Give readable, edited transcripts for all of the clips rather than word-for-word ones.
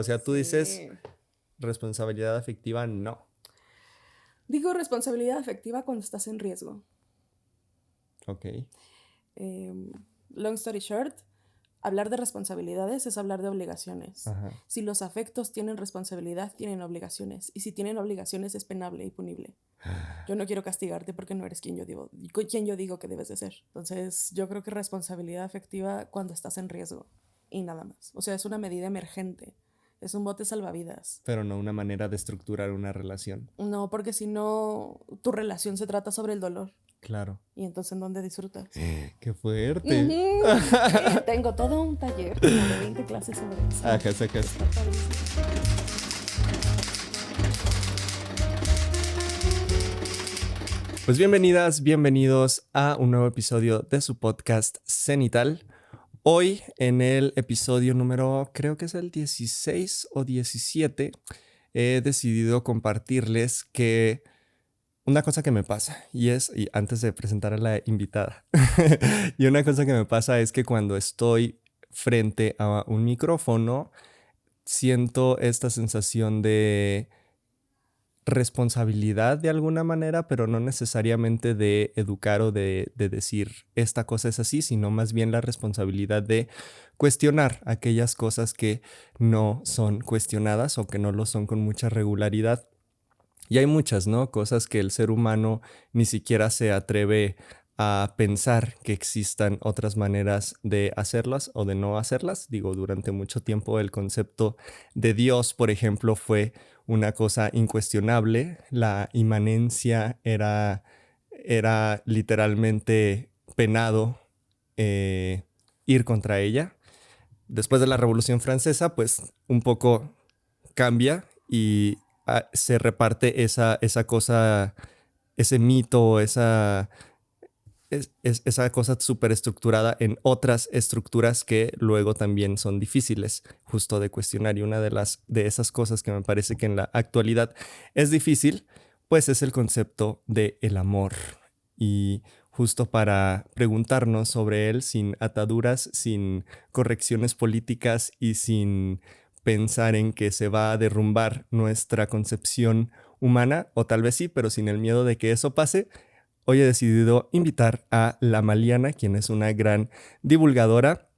O sea, tú dices Sí. responsabilidad afectiva, no. Digo responsabilidad afectiva cuando estás en riesgo. Ok. Long story short, hablar de responsabilidades es hablar de obligaciones. Ajá. Si los afectos tienen responsabilidad, tienen obligaciones. Y si tienen obligaciones, es penable y punible. Yo no quiero castigarte porque no eres quien yo digo que debes de ser. Entonces, yo creo que responsabilidad afectiva cuando estás en riesgo y nada más. O sea, es una medida emergente. Es un bote salvavidas. Pero no una manera de estructurar una relación. No, porque si no, tu relación se trata sobre el dolor. Claro. Y entonces, ¿en dónde disfrutas? ¡Qué fuerte! Sí, tengo todo un taller como de 20 clases sobre eso. Ajá, sacas. Está padrísimo. Pues bienvenidas, bienvenidos a un nuevo episodio de su podcast Cenital. Hoy en el episodio número, creo que es el 16 o 17, he decidido compartirles que una cosa que me pasa, y antes de presentar a la invitada, y una cosa que me pasa es que cuando estoy frente a un micrófono, siento esta sensación de responsabilidad de alguna manera, pero no necesariamente de educar o de decir esta cosa es así, sino más bien la responsabilidad de cuestionar aquellas cosas que no son cuestionadas o que no lo son con mucha regularidad. Y hay muchas, ¿no? Cosas que el ser humano ni siquiera se atreve a pensar que existan otras maneras de hacerlas o de no hacerlas. Digo, durante mucho tiempo el concepto de Dios, por ejemplo, fue una cosa incuestionable. La inmanencia era literalmente penado ir contra ella. Después de la Revolución Francesa, pues un poco cambia y se reparte esa cosa, ese mito, esa cosa súper estructurada en otras estructuras que luego también son difíciles justo de cuestionar. Y una de esas cosas que me parece que en la actualidad es difícil, pues es el concepto de el amor. Y justo para preguntarnos sobre él sin ataduras, sin correcciones políticas y sin pensar en que se va a derrumbar nuestra concepción humana, o tal vez sí, pero sin el miedo de que eso pase, hoy he decidido invitar a La Maliana, quien es una gran divulgadora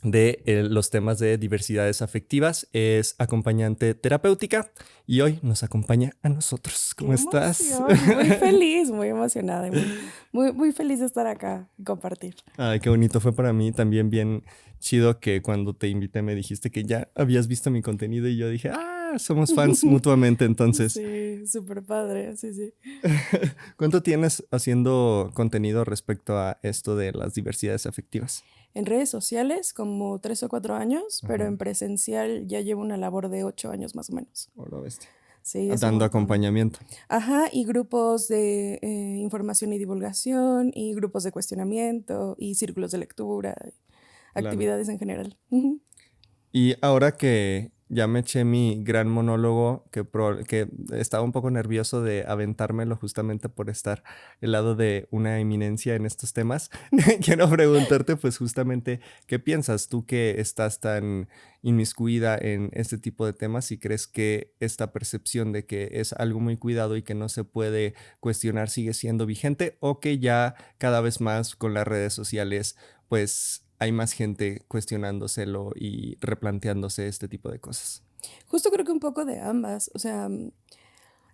de los temas de diversidades afectivas, es acompañante terapéutica y hoy nos acompaña a nosotros. ¡Qué ¿Cómo estás? emoción! Muy feliz, muy emocionada y muy feliz de estar acá y compartir. Ay, qué bonito fue para mí, también bien chido que cuando te invité me dijiste que ya habías visto mi contenido y yo dije, somos fans mutuamente entonces. Sí, súper padre, sí, sí. ¿Cuánto tienes haciendo contenido respecto a esto de las diversidades afectivas? En redes sociales como 3 o 4 años, pero Ajá. en presencial ya llevo una labor de 8 años más o menos. Oro bestia. Sí, es un Dando montón. acompañamiento. Ajá, y grupos de información y divulgación, y grupos de cuestionamiento, y círculos de lectura, Claro. actividades en general. Y ahora que ya me eché mi gran monólogo, que estaba un poco nervioso de aventármelo justamente por estar al lado de una eminencia en estos temas, quiero preguntarte pues justamente qué piensas tú que estás tan inmiscuida en este tipo de temas y crees que esta percepción de que es algo muy cuidado y que no se puede cuestionar sigue siendo vigente o que ya cada vez más con las redes sociales pues hay más gente cuestionándoselo y replanteándose este tipo de cosas. Justo creo que un poco de ambas. O sea,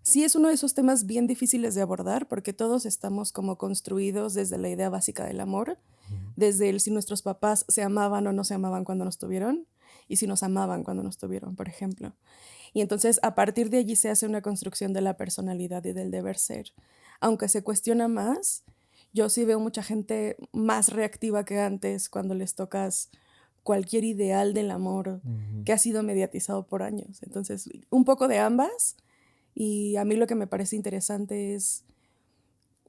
sí es uno de esos temas bien difíciles de abordar porque todos estamos como construidos desde la idea básica del amor, Ujú. desde el si nuestros papás se amaban o no se amaban cuando nos tuvieron y si nos amaban cuando nos tuvieron, por ejemplo. Y entonces a partir de allí se hace una construcción de la personalidad y del deber ser. Aunque se cuestiona más, yo sí veo mucha gente más reactiva que antes cuando les tocas cualquier ideal del amor Ujú. que ha sido mediatizado por años. Entonces, un poco de ambas. Y a mí lo que me parece interesante es,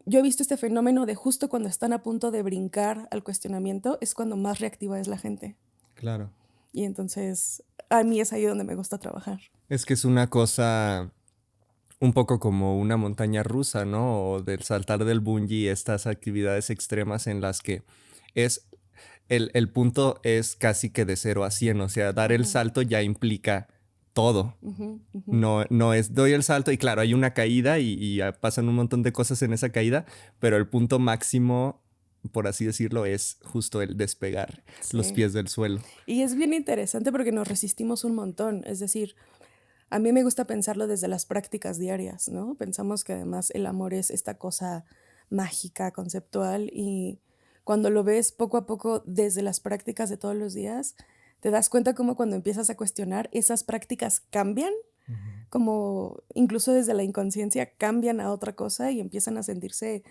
yo he visto este fenómeno de justo cuando están a punto de brincar al cuestionamiento, es cuando más reactiva es la gente. Claro. Y entonces, a mí es ahí donde me gusta trabajar. Es que es una cosa un poco como una montaña rusa, ¿no? O del saltar del bungee, estas actividades extremas en las que es el punto es casi que de 0 a 100, o sea, dar el Ujú. salto ya implica todo. Ujú, ujú. No, no es doy el salto y claro, hay una caída y pasan un montón de cosas en esa caída, pero el punto máximo, por así decirlo, es justo el despegar los Sí. pies del suelo. Y es bien interesante porque nos resistimos un montón. Es decir, a mí me gusta pensarlo desde las prácticas diarias, ¿no? Pensamos que además el amor es esta cosa mágica, conceptual, y cuando lo ves poco a poco desde las prácticas de todos los días, te das cuenta como cuando empiezas a cuestionar, esas prácticas cambian, Ujú. como incluso desde la inconsciencia cambian a otra cosa y empiezan a sentirse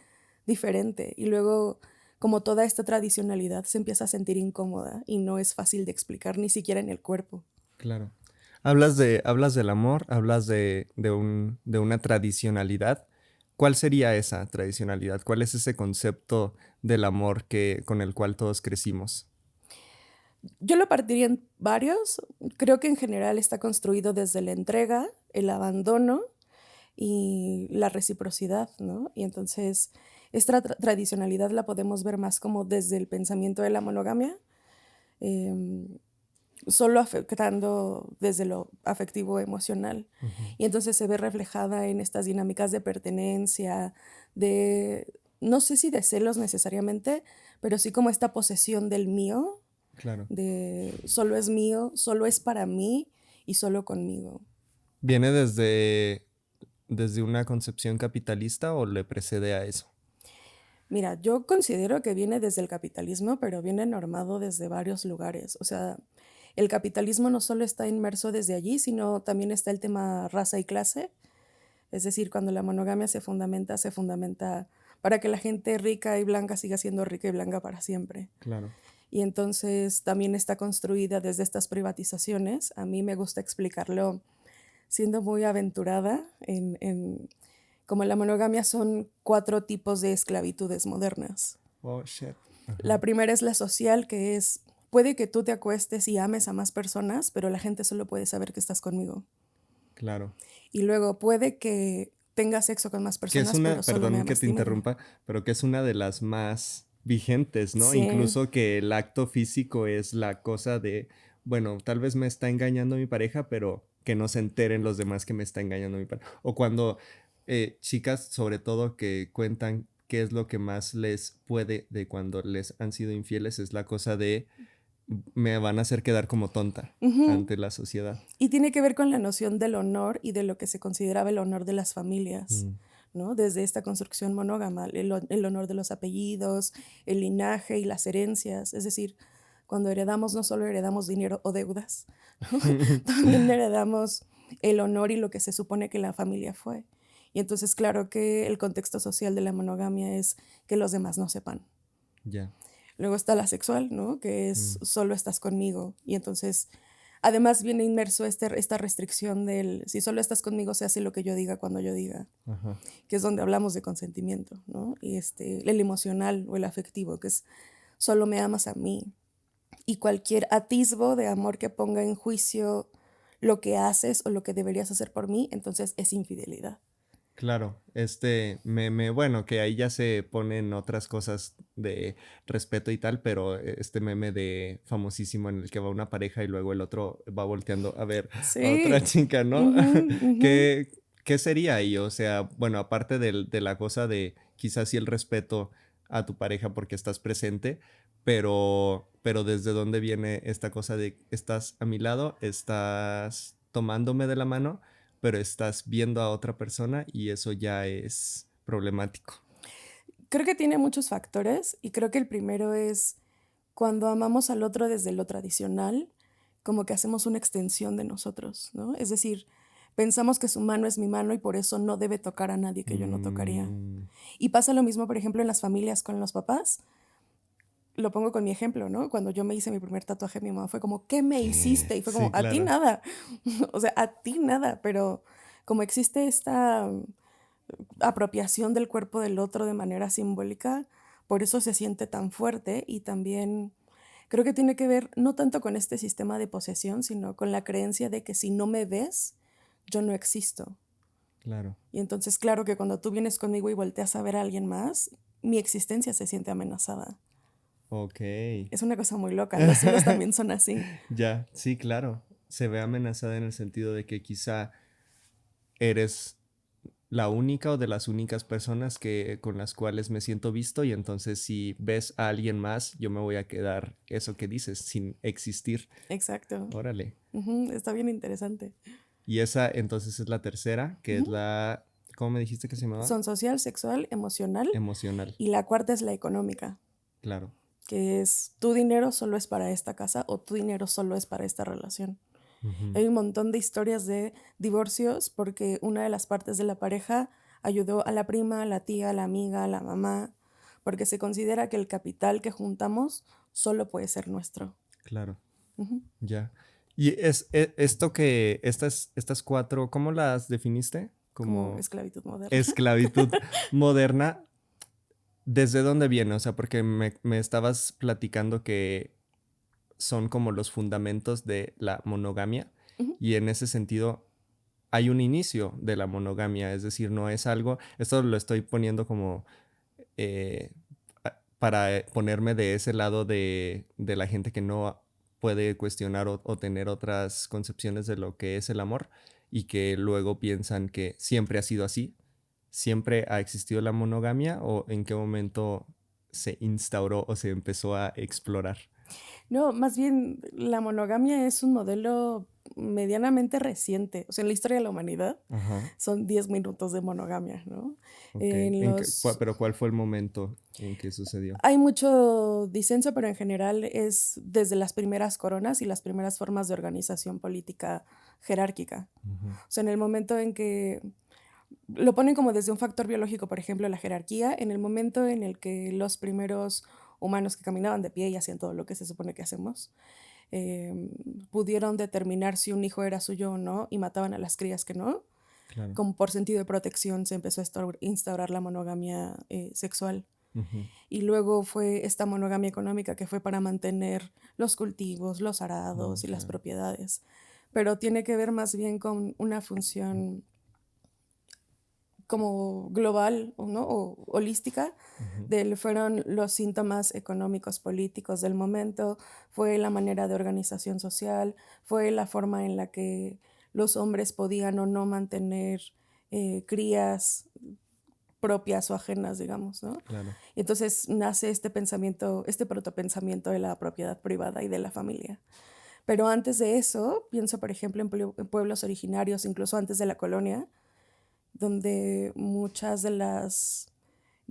diferente. Y luego, como toda esta tradicionalidad se empieza a sentir incómoda y no es fácil de explicar ni siquiera en el cuerpo. Claro. Hablas del amor, hablas de una tradicionalidad. ¿Cuál sería esa tradicionalidad? ¿Cuál es ese concepto del amor con el cual todos crecimos? Yo lo partiría en varios. Creo que en general está construido desde la entrega, el abandono y la reciprocidad, ¿no? Y entonces esta tradicionalidad la podemos ver más como desde el pensamiento de la monogamia, em, solo afectando desde lo afectivo emocional. Ujú. Y entonces se ve reflejada en estas dinámicas de pertenencia, de, no sé si de celos necesariamente, pero sí como esta posesión del mío, Claro. de solo es mío, solo es para mí y solo conmigo. ¿Viene desde una concepción capitalista o le precede a eso? Mira, yo considero que viene desde el capitalismo, pero viene normado desde varios lugares. O sea, el capitalismo no solo está inmerso desde allí, sino también está el tema raza y clase. Es decir, cuando la monogamia se fundamenta para que la gente rica y blanca siga siendo rica y blanca para siempre. Claro. Y entonces también está construida desde estas privatizaciones. A mí me gusta explicarlo siendo muy aventurada como la monogamia son 4 tipos de esclavitudes modernas. Oh, shit. La Ajá. primera es la social, que es, puede que tú te acuestes y ames a más personas, pero la gente solo puede saber que estás conmigo. Claro. Y luego puede que tengas sexo con más Que es personas, pero una, solo me perdón que amas te tímido. interrumpa, pero que es una de las más vigentes, ¿no? Sí. Incluso que el acto físico es la cosa de, bueno, tal vez me está engañando mi pareja, pero que no se enteren los demás que me está engañando mi pareja. O cuando chicas, sobre todo, que cuentan qué es lo que más les puede de cuando les han sido infieles, es la cosa de me van a hacer quedar como tonta Ujú. ante la sociedad. Y tiene que ver con la noción del honor y de lo que se consideraba el honor de las familias, Mm, ¿no? Desde esta construcción monógama, el honor de los apellidos, el linaje y las herencias. Es decir, cuando heredamos no solo heredamos dinero o deudas, ¿no? También heredamos el honor y lo que se supone que la familia fue. Y entonces, claro que el contexto social de la monogamia es que los demás no sepan. ya. Luego está la sexual, ¿no? Que es Mm, solo estás conmigo. Y entonces, además viene inmerso esta restricción del si solo estás conmigo, se hace lo que yo diga cuando yo diga, ajá. que es donde hablamos de consentimiento, ¿no? Y el emocional o el afectivo, que es solo me amas a mí. Y cualquier atisbo de amor que ponga en juicio lo que haces o lo que deberías hacer por mí, entonces es infidelidad. Claro, este meme, bueno, que ahí ya se ponen otras cosas de respeto y tal, pero este meme de famosísimo en el que va una pareja y luego el otro va volteando a ver a otra Sí. chica, ¿no? Ujú, ujú. ¿Qué, qué sería ahí? O sea, bueno, aparte de la cosa de quizás sí el respeto a tu pareja porque estás presente, pero ¿desde dónde viene esta cosa de estás a mi lado, estás tomándome de la mano? Pero estás viendo a otra persona y eso ya es problemático. Creo que tiene muchos factores y creo que el primero es cuando amamos al otro desde lo tradicional, como que hacemos una extensión de nosotros, ¿no? Es decir, pensamos que su mano es mi mano y por eso no debe tocar a nadie que yo no tocaría. Mm, Y pasa lo mismo, por ejemplo, en las familias con los papás. Lo pongo con mi ejemplo, ¿no? Cuando yo me hice mi primer tatuaje, mi mamá fue como, ¿qué me hiciste? Y fue como, sí, a ti claro. nada. O sea, a ti nada, pero como existe esta apropiación del cuerpo del otro de manera simbólica, por eso se siente tan fuerte y también creo que tiene que ver no tanto con este sistema de posesión, sino con la creencia de que si no me ves, yo no existo. Claro. Y entonces, claro que cuando tú vienes conmigo y volteas a ver a alguien más, mi existencia se siente amenazada. Ok. Es una cosa muy loca, los celos también son así. Ya, sí, claro. se ve amenazada en el sentido de que quizá eres la única o de las únicas personas con las cuales me siento visto y entonces si ves a alguien más, yo me voy a quedar, eso que dices, sin existir. Exacto. Órale. Está bien interesante. Y esa entonces es la tercera, que es la, ¿cómo me dijiste que se llamaba? Son social, sexual, emocional. Emocional. Y la cuarta es la económica, Claro. que es tu dinero solo es para esta casa o tu dinero solo es para esta relación. Ujú. Hay un montón de historias de divorcios porque una de las partes de la pareja ayudó a la prima, a la tía, a la amiga, a la mamá, porque se considera que el capital que juntamos solo puede ser nuestro. Claro. Ujú. Ya. Y esto que, estas cuatro, ¿cómo las definiste? Como Como esclavitud moderna. esclavitud moderna. ¿Desde dónde viene? O sea, porque me estabas platicando que son como los fundamentos de la monogamia Ujú. y en ese sentido hay un inicio de la monogamia, es decir, no es algo, esto lo estoy poniendo como eh, para ponerme de ese lado de la gente que no puede cuestionar o tener otras concepciones de lo que es el amor y que luego piensan que siempre ha sido así. ¿Siempre ha existido la monogamia o en qué momento se instauró o se empezó a explorar? No, más bien la monogamia es un modelo medianamente reciente. O sea, en la historia de la humanidad Ajá, son 10 minutos de monogamia, ¿no? ok. En los Pero ¿cuál fue el momento en que sucedió? Hay mucho disenso, pero en general es desde las primeras coronas y las primeras formas de organización política jerárquica. Ujú, O sea, en el momento en que lo ponen como desde un factor biológico, por ejemplo, la jerarquía, en el momento en el que los primeros humanos que caminaban de pie y hacían todo lo que se supone que hacemos, eh, pudieron determinar si un hijo era suyo o no y mataban a las crías que no, claro. como por sentido de protección se empezó a instaurar la monogamia sexual. Ujú, Y luego fue esta monogamia económica que fue para mantener los cultivos, los arados y las claro. propiedades. Pero tiene que ver más bien con una función como global, ¿no? O holística. Ujú, Fueron los síntomas económicos políticos del momento, fue la manera de organización social, fue la forma en la que los hombres podían o no mantener crías propias o ajenas, digamos, ¿no? claro. Y entonces nace este pensamiento, este protopensamiento de la propiedad privada y de la familia. Pero antes de eso, pienso, por ejemplo, en pueblos originarios, incluso antes de la colonia, donde muchas de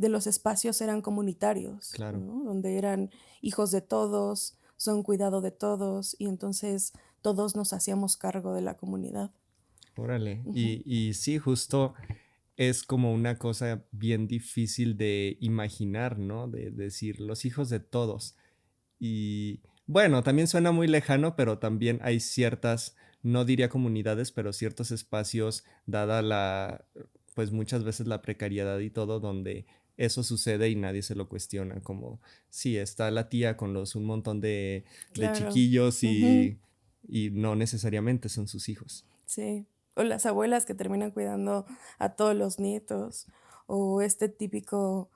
los espacios eran comunitarios, Claro. ¿no? Donde eran hijos de todos, son cuidado de todos, y entonces todos nos hacíamos cargo de la comunidad. Órale. Ujú. Y sí, justo es como una cosa bien difícil de imaginar, ¿no? De decir los hijos de todos. Y bueno, también suena muy lejano, pero también hay ciertas, no diría comunidades, pero ciertos espacios, dada la, pues muchas veces la precariedad y todo, donde eso sucede y nadie se lo cuestiona, como, sí, está la tía con un montón de Claro. chiquillos Ujú. y no necesariamente son sus hijos. Sí, o las abuelas que terminan cuidando a todos los nietos, o este típico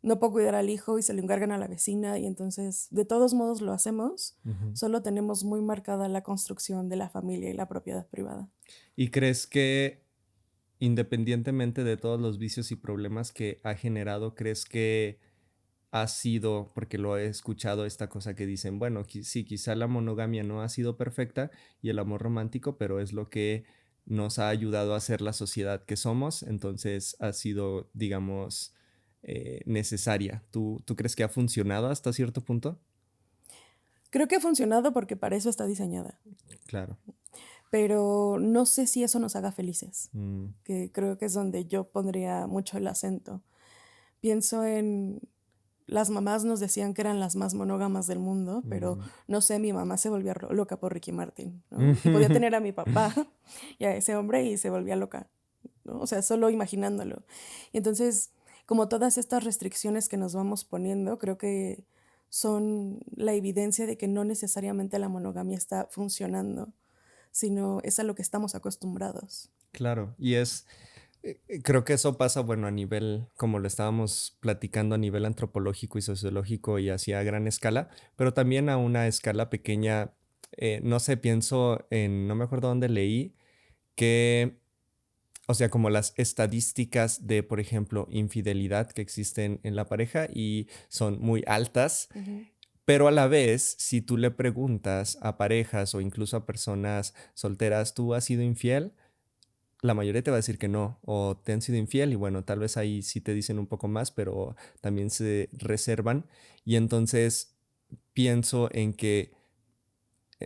no puedo cuidar al hijo y se lo encargan a la vecina y entonces de todos modos lo hacemos, Ujú. solo tenemos muy marcada la construcción de la familia y la propiedad privada. ¿Y crees que independientemente de todos los vicios y problemas que ha generado, crees que ha sido, porque lo he escuchado, esta cosa que dicen, bueno, sí, quizá la monogamia no ha sido perfecta y el amor romántico, pero es lo que nos ha ayudado a ser la sociedad que somos, entonces ha sido, digamos, necesaria. ¿Tú crees que ha funcionado hasta cierto punto? Creo que ha funcionado porque para eso está diseñada, Claro. pero no sé si eso nos haga felices, Mm, que creo que es donde yo pondría mucho el acento. Pienso en las mamás nos decían que eran las más monógamas del mundo, pero mm. no sé, mi mamá se volvía loca por Ricky Martin, ¿no? Y podía tener a mi papá y a ese hombre y se volvía loca, ¿no? O sea, solo imaginándolo. Y entonces, como todas estas restricciones que nos vamos poniendo, creo que son la evidencia de que no necesariamente la monogamia está funcionando, sino es a lo que estamos acostumbrados. Claro, y creo que eso pasa, bueno, a nivel, como lo estábamos platicando, a nivel antropológico y sociológico y así a gran escala, pero también a una escala pequeña no sé, pienso en, no me acuerdo dónde leí, que, o sea, como las estadísticas de, por ejemplo, infidelidad que existen en la pareja y son muy altas, Ujú. pero a la vez, si tú le preguntas a parejas o incluso a personas solteras, ¿tú has sido infiel? La mayoría te va a decir que no, o te han sido infiel y bueno, tal vez ahí sí te dicen un poco más, pero también se reservan. Y entonces pienso en que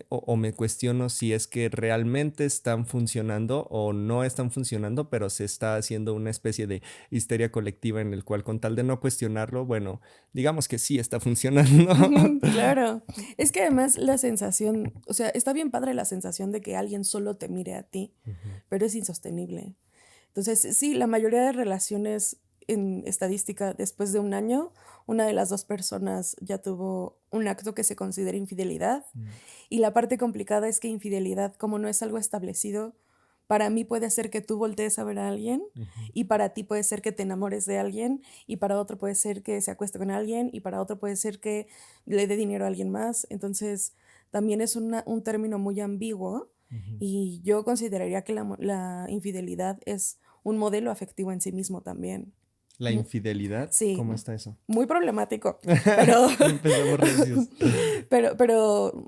o me cuestiono si es que realmente están funcionando o no están funcionando, pero se está haciendo una especie de histeria colectiva en el cual con tal de no cuestionarlo, bueno, digamos que sí está funcionando. Ujú, claro. Es que además la sensación, o sea, está bien padre la sensación de que alguien solo te mire a ti, Ujú, pero es insostenible. Entonces, sí, la mayoría de relaciones en estadística, después de un año, una de las dos personas ya tuvo un acto que se considera infidelidad. mm, Y la parte complicada es que infidelidad, como no es algo establecido, para mí puede ser que tú voltees a ver a alguien ujú. y para ti puede ser que te enamores de alguien y para otro puede ser que se acueste con alguien y para otro puede ser que le dé dinero a alguien más. Entonces, también es un término muy ambiguo Ujú. y yo consideraría que la infidelidad es un modelo afectivo en sí mismo también. La Mu- infidelidad, Sí, ¿cómo está eso? muy problemático, pero, Empezamos recios. pero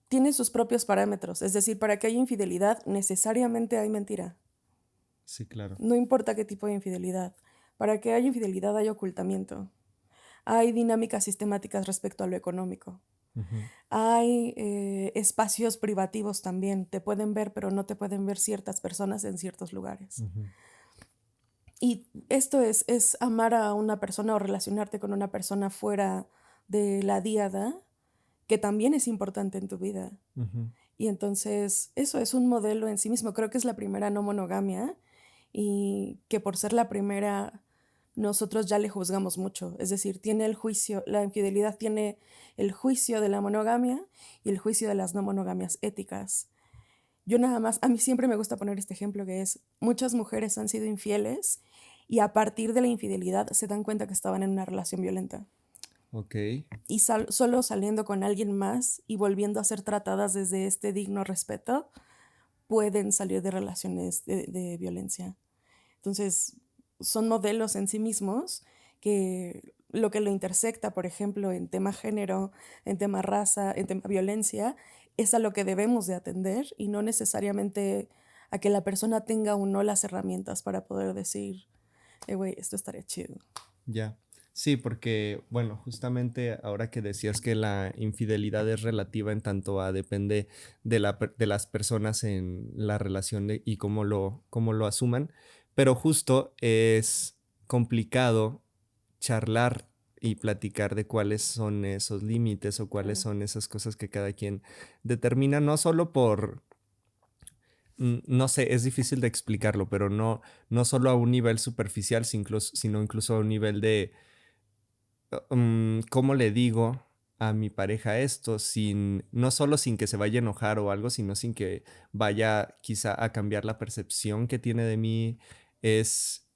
tiene sus propios parámetros. Es decir, para que haya infidelidad, necesariamente hay mentira. Sí, claro. No importa qué tipo de infidelidad. Para que haya infidelidad hay ocultamiento. Hay dinámicas sistemáticas respecto a lo económico. Ujú, Hay espacios privativos también. Te pueden ver, pero no te pueden ver ciertas personas en ciertos lugares. ujú, Y esto es amar a una persona o relacionarte con una persona fuera de la díada, que también es importante en tu vida. ujú. Y entonces eso es un modelo en sí mismo. Creo que es la primera no monogamia y que por ser la primera nosotros ya le juzgamos mucho. Es decir, tiene el juicio, la infidelidad tiene el juicio de la monogamia y el juicio de las no monogamias éticas. Yo nada más, a mí siempre me gusta poner este ejemplo que es, muchas mujeres han sido infieles y a partir de la infidelidad se dan cuenta que estaban en una relación violenta Ok, y solo saliendo con alguien más y volviendo a ser tratadas desde este digno respeto, pueden salir de relaciones de violencia. Entonces, son modelos en sí mismos que lo intersecta, por ejemplo, en tema género, en tema raza, en tema violencia, es a lo que debemos de atender y no necesariamente a que la persona tenga o no las herramientas para poder decir, güey, esto estaría chido. ya. Sí, porque, bueno, justamente ahora que decías que la infidelidad es relativa en tanto a depende de de las personas en la relación y cómo lo asuman, pero justo es complicado charlar y platicar de cuáles son esos límites o cuáles Claro. son esas cosas que cada quien determina, no solo por no sé, es difícil de explicarlo, pero no solo a un nivel superficial, sino incluso a un nivel de cómo le digo a mi pareja esto sin, no solo sin que se vaya a enojar o algo, sino sin que vaya quizá a cambiar la percepción que tiene de mí. Es,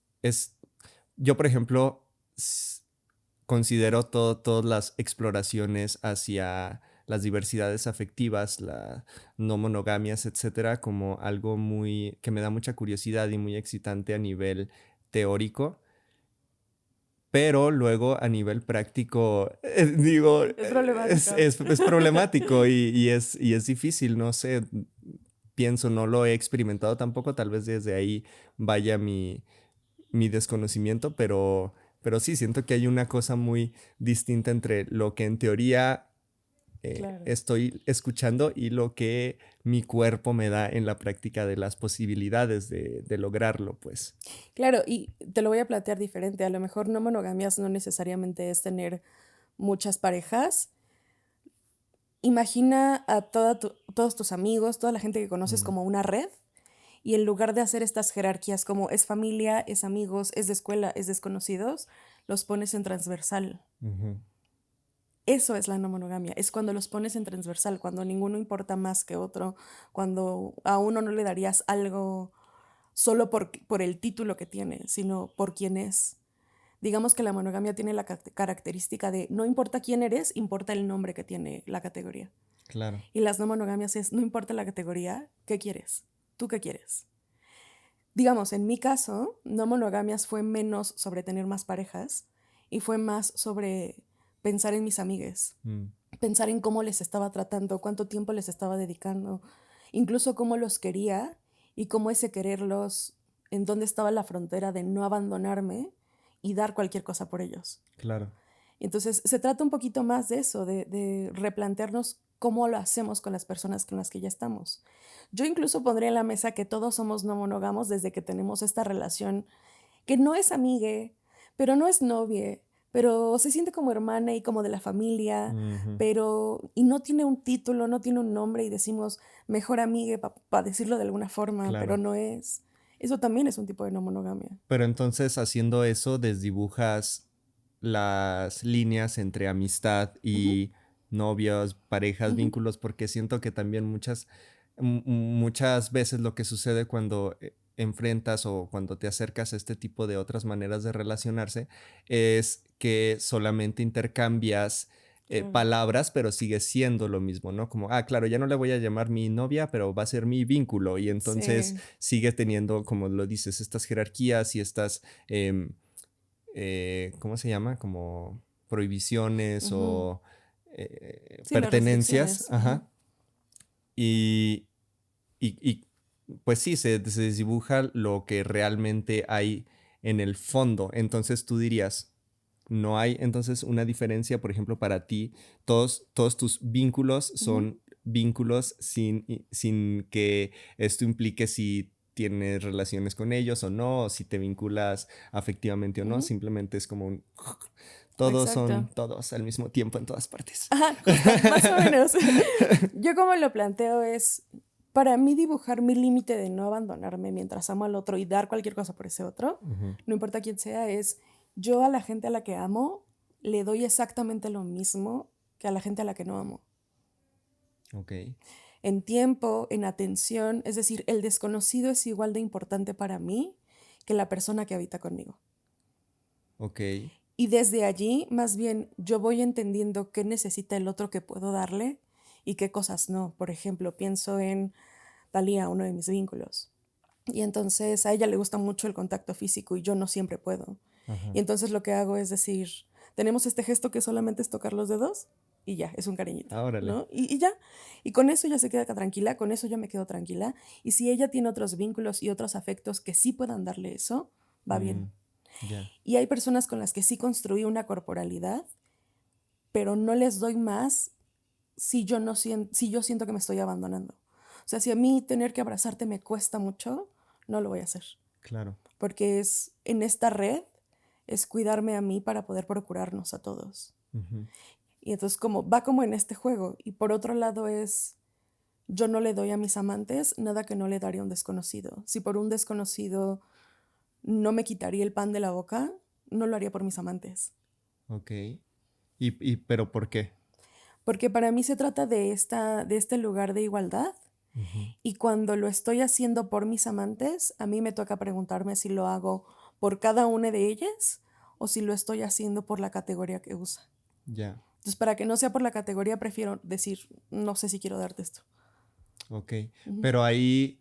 yo por ejemplo, considero todas las exploraciones hacia las diversidades afectivas, las no monogamias, etcétera, como algo muy que me da mucha curiosidad y muy excitante a nivel teórico, pero luego a nivel práctico, digo, Es problemático. es problemático y es difícil, no sé, pienso, no lo he experimentado tampoco, tal vez desde ahí vaya mi desconocimiento, pero sí, siento que hay una cosa muy distinta entre lo que en teoría Claro. estoy escuchando y lo que mi cuerpo me da en la práctica de las posibilidades de lograrlo, pues. Claro, y te lo voy a plantear diferente. A lo mejor no monogamias no necesariamente es tener muchas parejas. Imagina a todos tus amigos, toda la gente que conoces Mm, como una red y en lugar de hacer estas jerarquías como es familia, es amigos, es de escuela, es desconocidos, los pones en transversal. ujú, Eso es la no monogamia, es cuando los pones en transversal, cuando ninguno importa más que otro, cuando a uno no le darías algo solo por el título que tiene, sino por quién es. Digamos que la monogamia tiene la característica de no importa quién eres, importa el nombre que tiene la categoría. Claro. Y las no monogamias es, no importa la categoría, ¿qué quieres? ¿Tú qué quieres? Digamos, en mi caso, no monogamias fue menos sobre tener más parejas y fue más sobre pensar en mis amigues, pensar en cómo les estaba tratando, cuánto tiempo les estaba dedicando, incluso cómo los quería y cómo ese quererlos, en dónde estaba la frontera de no abandonarme y dar cualquier cosa por ellos. Claro. Entonces, se trata un poquito más de eso, de replantearnos cómo lo hacemos con las personas con las que ya estamos. Yo incluso pondría en la mesa que todos somos no monógamos desde que tenemos esta relación que no es amigue, pero no es novia, pero se siente como hermana y como de la familia, Ujú. pero y no tiene un título, no tiene un nombre y decimos mejor amigue para decirlo de alguna forma, pero Claro. no es. Eso también es un tipo de no monogamia. Pero entonces haciendo eso desdibujas las líneas entre amistad Ujú, y novios, parejas, ujú, vínculos, porque siento que también muchas veces lo que sucede cuando enfrentas o cuando te acercas a este tipo de otras maneras de relacionarse es que solamente intercambias claro. palabras, pero sigue siendo lo mismo, ¿no? Como, ah, claro, ya no le voy a llamar mi novia, pero va a ser mi vínculo. Y entonces Sí, sigue teniendo, como lo dices, estas jerarquías y estas, ¿cómo se llama? Como prohibiciones ujú. o Sí, las pertenencias, restricciones. Ujú. ajá. Y, y, pues sí, se desdibuja lo que realmente hay en el fondo. Entonces tú dirías, no hay entonces una diferencia, por ejemplo, para ti, todos tus vínculos Ujú, son vínculos sin que esto implique si tienes relaciones con ellos o no, o si te vinculas afectivamente o no, ujú. simplemente es como un... Todos son Exacto. todos al mismo tiempo en todas partes. Ajá, justo, más o menos. Yo como lo planteo es, para mí dibujar mi límite de no abandonarme mientras amo al otro y dar cualquier cosa por ese otro, Ujú. no importa quién sea, es yo a la gente a la que amo le doy exactamente lo mismo que a la gente a la que no amo. Ok, En tiempo, en atención, es decir, el desconocido es igual de importante para mí que la persona que habita conmigo. ok. Y desde allí, más bien, yo voy entendiendo qué necesita el otro que puedo darle y qué cosas no. Por ejemplo, pienso en Talía, uno de mis vínculos. Y entonces a ella le gusta mucho el contacto físico y yo no siempre puedo. Y Ajá. entonces lo que hago es decir, tenemos este gesto que solamente es tocar los dedos y ya, es un cariñito, Ah, órale. ¿no? Y ya. Y con eso ya se queda tranquila, con eso yo me quedo tranquila. Y si ella tiene otros vínculos y otros afectos que sí puedan darle eso, va bien. Mm, ya, Y hay personas con las que sí construí una corporalidad, pero no les doy más si yo, no si yo siento que me estoy abandonando. O sea, si a mí tener que abrazarte me cuesta mucho, no lo voy a hacer. claro. Porque es en esta red, es cuidarme a mí para poder procurarnos a todos. Ujú. Y entonces como va como en este juego. Y por otro lado es, yo no le doy a mis amantes nada que no le daría a un desconocido. Si por un desconocido no me quitaría el pan de la boca, no lo haría por mis amantes. Ok. Pero ¿por qué? Porque para mí se trata de este lugar de igualdad. Ujú. Y cuando lo estoy haciendo por mis amantes, a mí me toca preguntarme si lo hago por cada una de ellas o si lo estoy haciendo por la categoría que usa. Ya, Entonces, para que no sea por la categoría, prefiero decir, no sé si quiero darte esto. ok. Ujú, Pero ahí,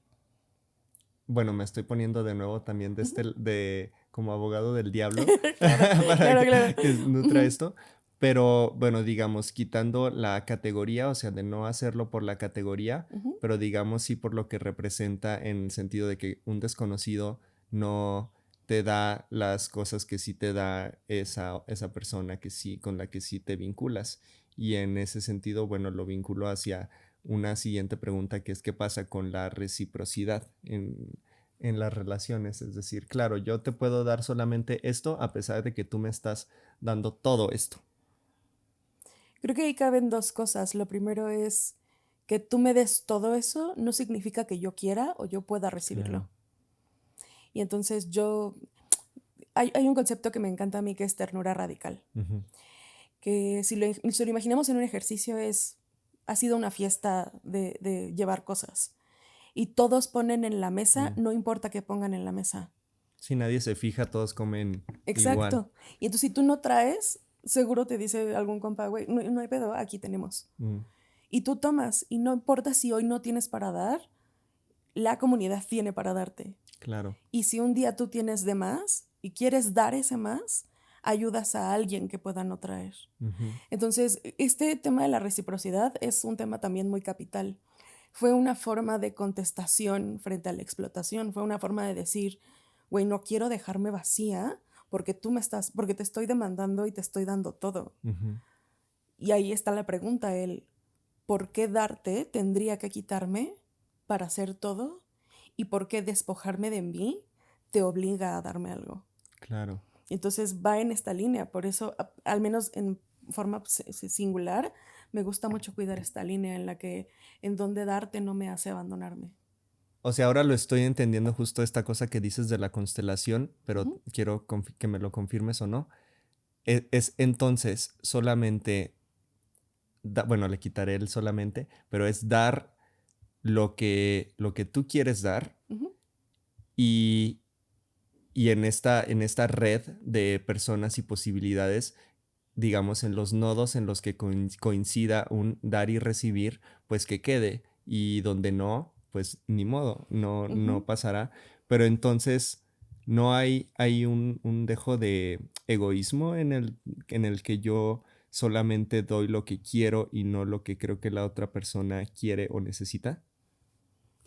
bueno, me estoy poniendo de nuevo también ujú. como abogado del diablo Claro, para claro, claro. que nutra Ujú, esto. Pero bueno, digamos, quitando la categoría, o sea, de no hacerlo por la categoría, ujú. pero digamos sí por lo que representa en el sentido de que un desconocido no te da las cosas que sí te da esa persona que sí, con la que sí te vinculas. Y en ese sentido, bueno, lo vinculo hacia una siguiente pregunta que es qué pasa con la reciprocidad en las relaciones. Es decir, claro, yo te puedo dar solamente esto a pesar de que tú me estás dando todo esto. Creo que ahí caben dos cosas. Lo primero es que tú me des todo eso, no significa que yo quiera o yo pueda recibirlo. Claro. Y entonces hay un concepto que me encanta a mí que es ternura radical. Ujú. Que si lo imaginamos en un ejercicio ha sido una fiesta de llevar cosas. Y todos ponen en la mesa, Mm. no importa qué pongan en la mesa. Si nadie se fija, todos comen igual. Exacto. Y entonces si tú no traes, seguro te dice algún compa, güey, no, no hay pedo, aquí tenemos. Mm. y tú tomas, y no importa si hoy no tienes para dar, la comunidad tiene para darte. Claro. Y si un día tú tienes de más y quieres dar ese más, ayudas a alguien que pueda no traer. Ujú. Entonces, este tema de la reciprocidad es un tema también muy capital. Fue una forma de contestación frente a la explotación, fue una forma de decir, güey, no quiero dejarme vacía porque porque te estoy demandando y te estoy dando todo. Ujú. Y ahí está la pregunta, el ¿por qué darte tendría que quitarme para hacer todo? ¿Y por qué despojarme de mí te obliga a darme algo? Claro. Entonces va en esta línea, por eso, al menos en forma singular, me gusta mucho cuidar esta línea en la que en donde darte no me hace abandonarme. O sea, ahora lo estoy entendiendo justo esta cosa que dices de la constelación, pero Ujú. quiero que me lo confirmes o no. Es entonces solamente, bueno, le quitaré el solamente, pero es dar lo que tú quieres dar Ujú. y, en esta red de personas y posibilidades, digamos, en los nodos en los que coincida un dar y recibir, pues que quede. Y donde no, pues ni modo, no Ujú. pasará. Pero entonces no hay un dejo de egoísmo en el que yo solamente doy lo que quiero y no lo que creo que la otra persona quiere o necesita.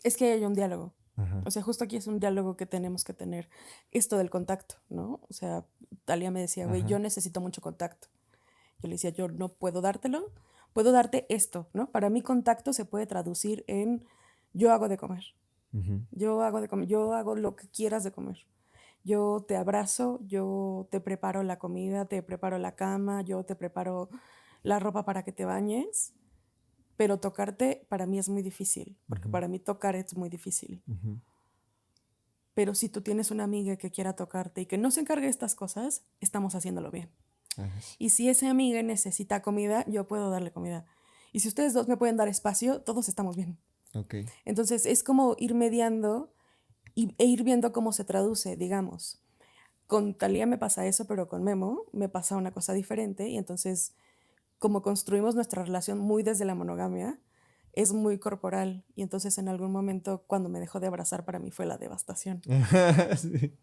Es que hay un diálogo. Ajá. O sea, justo aquí es un diálogo que tenemos que tener. Esto del contacto, ¿no? O sea, Talia me decía, güey, yo Ajá. necesito mucho contacto. Yo le decía, yo no puedo dártelo, puedo darte esto, ¿no? Para mí contacto se puede traducir en yo hago de comer, Ujú. yo hago de comer, yo hago lo que quieras de comer. Yo te abrazo, yo te preparo la comida, te preparo la cama, yo te preparo la ropa para que te bañes, pero tocarte para mí es muy difícil, porque Ujú. para mí tocar es muy difícil. Ujú. Pero si tú tienes una amiga que quiera tocarte y que no se encargue de estas cosas, estamos haciéndolo bien. Ajá. Y si esa amiga necesita comida, yo puedo darle comida. Y si ustedes dos me pueden dar espacio, todos estamos bien. Ok. Entonces es como ir mediando e ir viendo cómo se traduce, digamos. Con Talía me pasa eso, pero con Memo me pasa una cosa diferente. Y entonces, como construimos nuestra relación muy desde la monogamia, es muy corporal. Y entonces en algún momento, cuando me dejó de abrazar, para mí fue la devastación. Sí.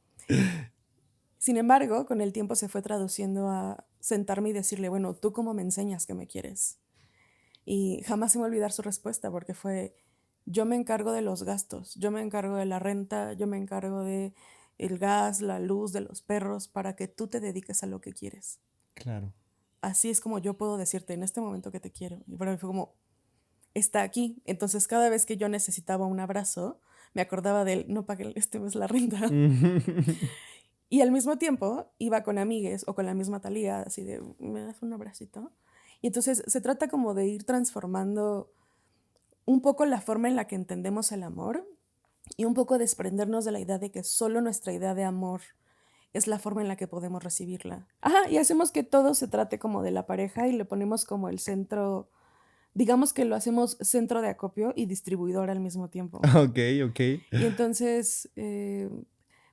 Sin embargo, con el tiempo se fue traduciendo a sentarme y decirle, bueno, ¿tú cómo me enseñas que me quieres? Y jamás se me va a olvidar su respuesta porque fue, yo me encargo de los gastos, yo me encargo de la renta, yo me encargo de el gas, la luz, de los perros, para que tú te dediques a lo que quieres. Claro. Así es como yo puedo decirte en este momento que te quiero. Y para mí fue como, está aquí. Entonces cada vez que yo necesitaba un abrazo, me acordaba de él, no pagué este mes la renta. Y al mismo tiempo iba con amigues o con la misma Talía, así de, ¿me das un abracito? Y entonces se trata como de ir transformando un poco la forma en la que entendemos el amor y un poco desprendernos de la idea de que solo nuestra idea de amor es la forma en la que podemos recibirla. Ajá, y hacemos que todo se trate como de la pareja y le ponemos como el centro, digamos que lo hacemos centro de acopio y distribuidor al mismo tiempo. Ok, ok. Y entonces,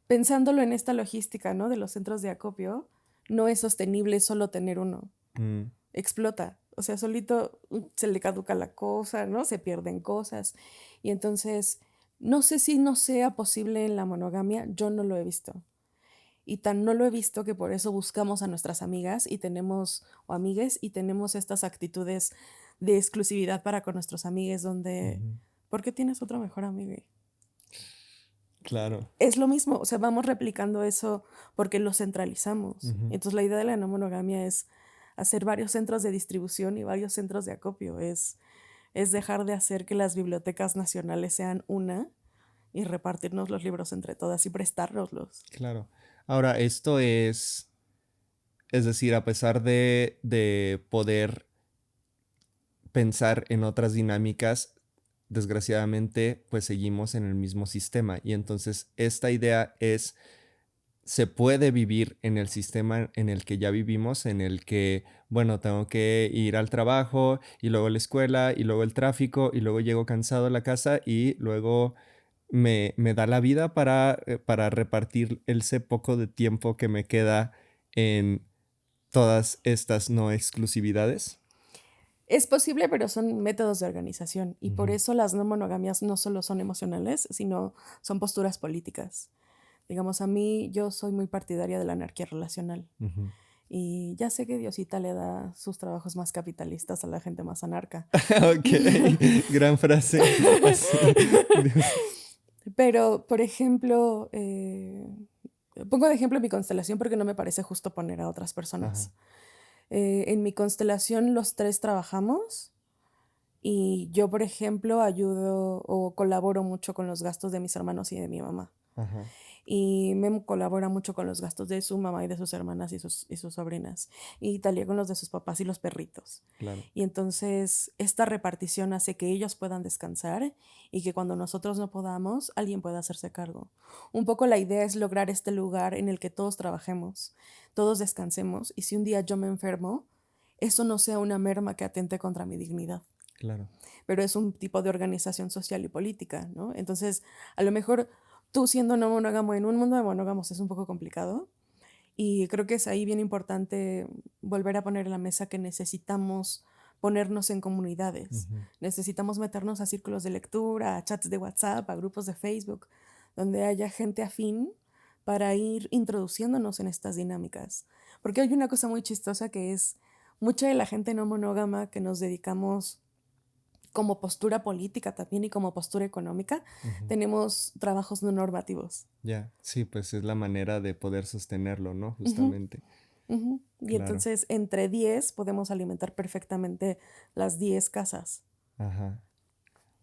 pensándolo en esta logística, ¿no? De los centros de acopio, no es sostenible solo tener uno. Mm. Explota. O sea, solito se le caduca la cosa, ¿no? Se pierden cosas. Y entonces, no sé si no sea posible en la monogamia, yo no lo he visto. Y tan no lo he visto que por eso buscamos a nuestras amigas y tenemos, o amigues, y tenemos estas actitudes de exclusividad para con nuestros amigues donde, Ujú. ¿por qué tienes otro mejor amigo? Claro. Es lo mismo, o sea, vamos replicando eso porque lo centralizamos. Ujú. Entonces la idea de la no monogamia es hacer varios centros de distribución y varios centros de acopio, es dejar de hacer que las bibliotecas nacionales sean una y repartirnos los libros entre todas y prestárnoslos. Claro. Ahora, esto es decir, a pesar de poder pensar en otras dinámicas, desgraciadamente, pues seguimos en el mismo sistema. Y entonces esta idea es, se puede vivir en el sistema en el que ya vivimos, en el que, bueno, tengo que ir al trabajo y luego a la escuela y luego el tráfico y luego llego cansado a la casa y luego me da la vida para repartir ese poco de tiempo que me queda en todas estas no exclusividades. Es posible, pero son métodos de organización y por eso las no monogamias no solo son emocionales, sino son posturas políticas. Digamos, a mí yo soy muy partidaria de la anarquía relacional Ujú. y ya sé que Diosita le da sus trabajos más capitalistas a la gente más anarca. Ok, gran frase. Así, Dios. Pero, por ejemplo, pongo de ejemplo mi constelación porque no me parece justo poner a otras Ajá, personas. En mi constelación los tres trabajamos y yo, por ejemplo, ayudo o colaboro mucho con los gastos de mis hermanos y de mi mamá. ajá, Y Memo colabora mucho con los gastos de su mamá y de sus hermanas y sus sobrinas. Y Talia con los de sus papás y los perritos. claro. Y entonces esta repartición hace que ellos puedan descansar y que cuando nosotros no podamos, alguien pueda hacerse cargo. Un poco la idea es lograr este lugar en el que todos trabajemos, todos descansemos y si un día yo me enfermo, eso no sea una merma que atente contra mi dignidad, Claro. pero es un tipo de organización social y política, ¿no? Entonces, a lo mejor tú siendo no monógamo en un mundo de monógamos es un poco complicado y creo que es ahí bien importante volver a poner en la mesa que necesitamos ponernos en comunidades, Ujú. necesitamos meternos a círculos de lectura, a chats de WhatsApp, a grupos de Facebook, donde haya gente afín para ir introduciéndonos en estas dinámicas. Porque hay una cosa muy chistosa que es mucha de la gente no monógama que nos dedicamos como postura política también y como postura económica, Ujú. tenemos trabajos no normativos. Ya, sí, pues es la manera de poder sostenerlo, ¿no? Ujú, Justamente. ujú. Y Claro. entonces entre 10 podemos alimentar perfectamente las 10 casas. Ajá.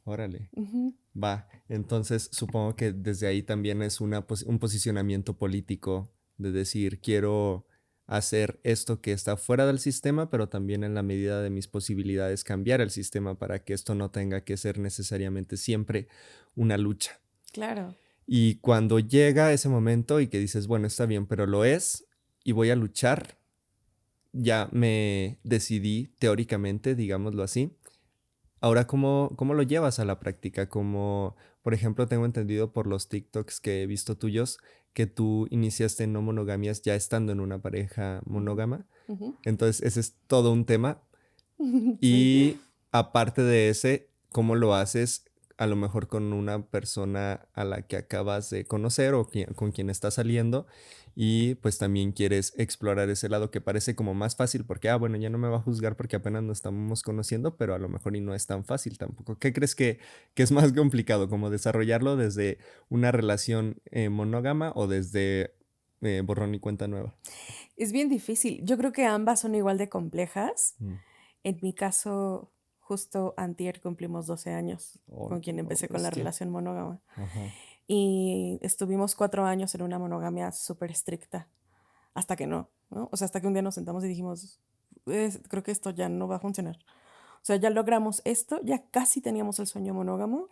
Órale. Ujú, Va. Entonces, supongo que desde ahí también es un posicionamiento político de decir, quiero hacer esto que está fuera del sistema, pero también en la medida de mis posibilidades cambiar el sistema para que esto no tenga que ser necesariamente siempre una lucha. claro. Y cuando llega ese momento y que dices, bueno, está bien, pero lo es y voy a luchar, ya me decidí teóricamente, digámoslo así. Ahora, ¿cómo lo llevas a la práctica? Como, por ejemplo, tengo entendido por los TikToks que he visto tuyos que tú iniciaste no monogamias ya estando en una pareja Ujú, monógama. ujú. Entonces, ese es todo un tema. Sí. Y aparte de ese, ¿cómo lo haces a lo mejor con una persona a la que acabas de conocer o con quien estás saliendo? Y pues también quieres explorar ese lado que parece como más fácil porque, bueno, ya no me va a juzgar porque apenas nos estamos conociendo, pero a lo mejor y no es tan fácil tampoco. ¿Qué crees que es más complicado? ¿Como desarrollarlo desde una relación monógama o desde borrón y cuenta nueva? Es bien difícil. Yo creo que ambas son igual de complejas. Mm. En mi caso, justo antier cumplimos 12 años Oh, con quien no, empecé con la bestia. relación monógama. Ajá. Y estuvimos 4 años en una monogamia súper estricta, hasta que no, ¿no? O sea, hasta que un día nos sentamos y dijimos, creo que esto ya no va a funcionar. O sea, ya logramos esto, ya casi teníamos el sueño monógamo,